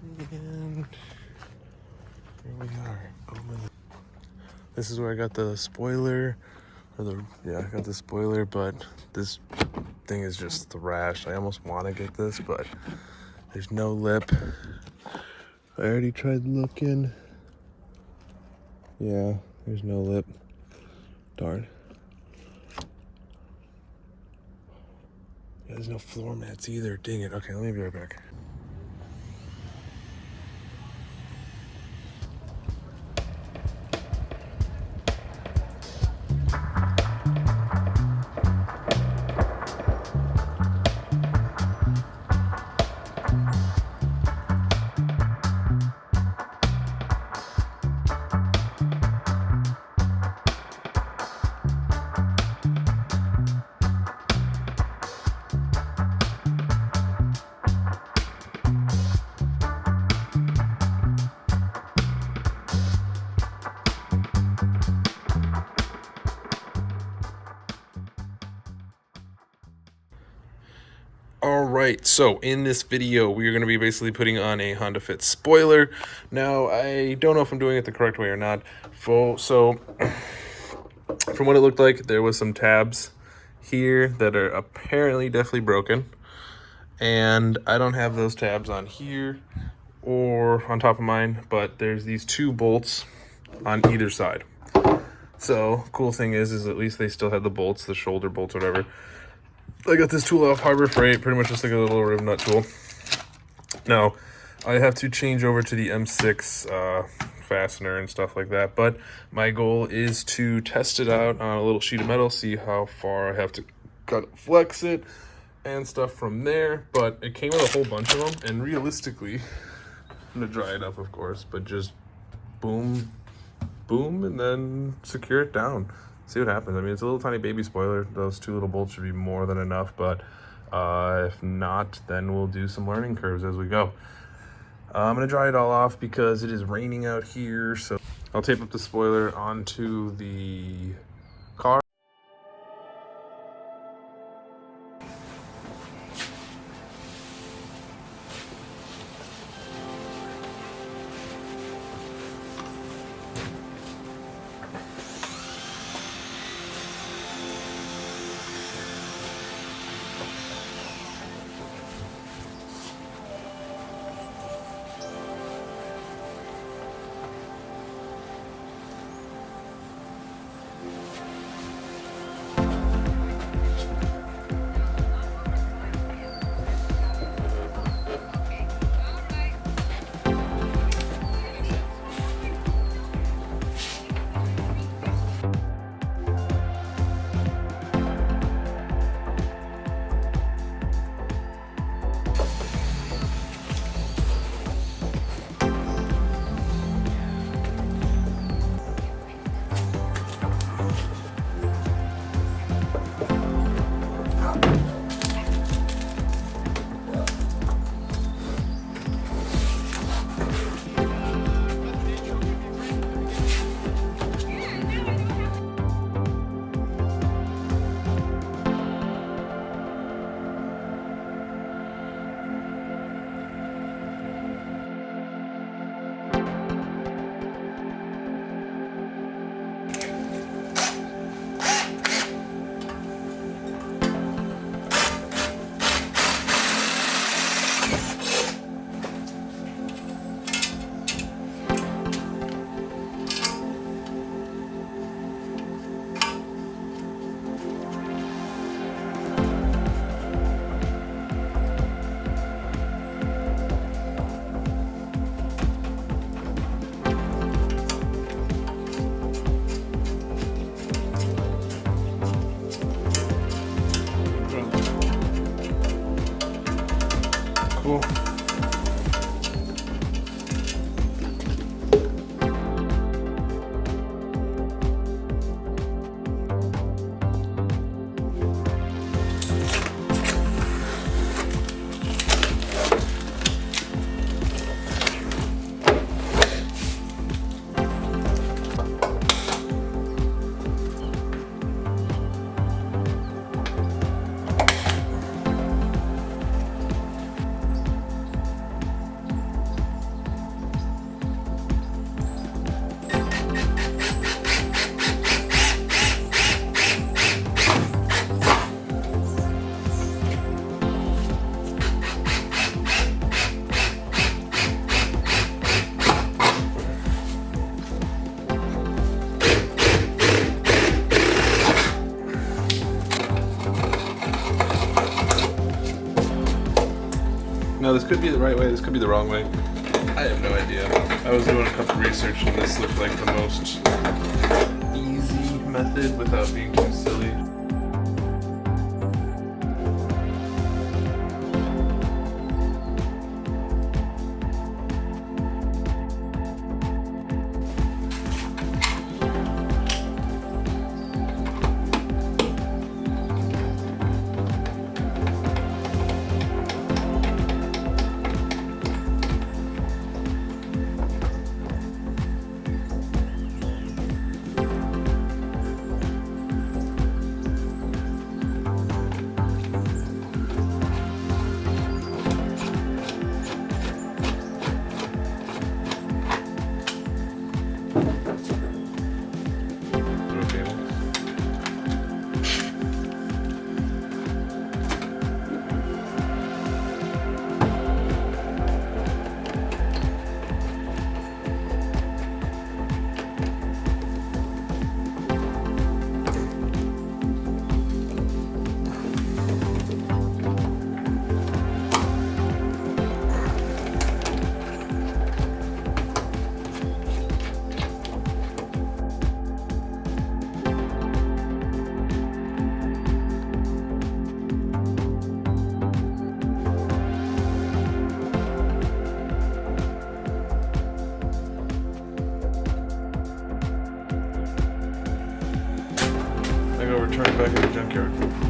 And here we are. This is where I got the spoiler, I got the spoiler, but this thing is just thrashed. I almost want to get this, but there's no lip. I already tried looking. Yeah, there's no lip. Darn. Yeah, there's no floor mats either. Dang it. Okay, let me be right back. Alright, so in this video, we are going to be basically putting on a Honda Fit spoiler. Now, I don't know if I'm doing it the correct way or not. So, from what it looked like, there was some tabs here that are apparently definitely broken. And I don't have those tabs on here or on top of mine, but there's these two bolts on either side. So, cool thing is at least they still had the bolts, the shoulder bolts, whatever. I got this tool off Harbor Freight, pretty much just like a little Rivnut tool. Now, I have to change over to the M6 fastener and stuff like that, but my goal is to test it out on a little sheet of metal, see how far I have to flex it and stuff from there. But it came with a whole bunch of them, and realistically, I'm gonna dry it up, of course, but just boom, boom, and then secure it down. See what happens. I mean, it's a little tiny baby spoiler. Those two little bolts should be more than enough, but if not, then we'll do some learning curves as we go. I'm gonna dry it all off because it is raining out here, so I'll tape up the spoiler onto the car. Cool. No, this could be the right way, this could be the wrong way. I have no idea. I was doing a couple research and this looked like the most easy method without being too silly. I go return it back in the junkyard.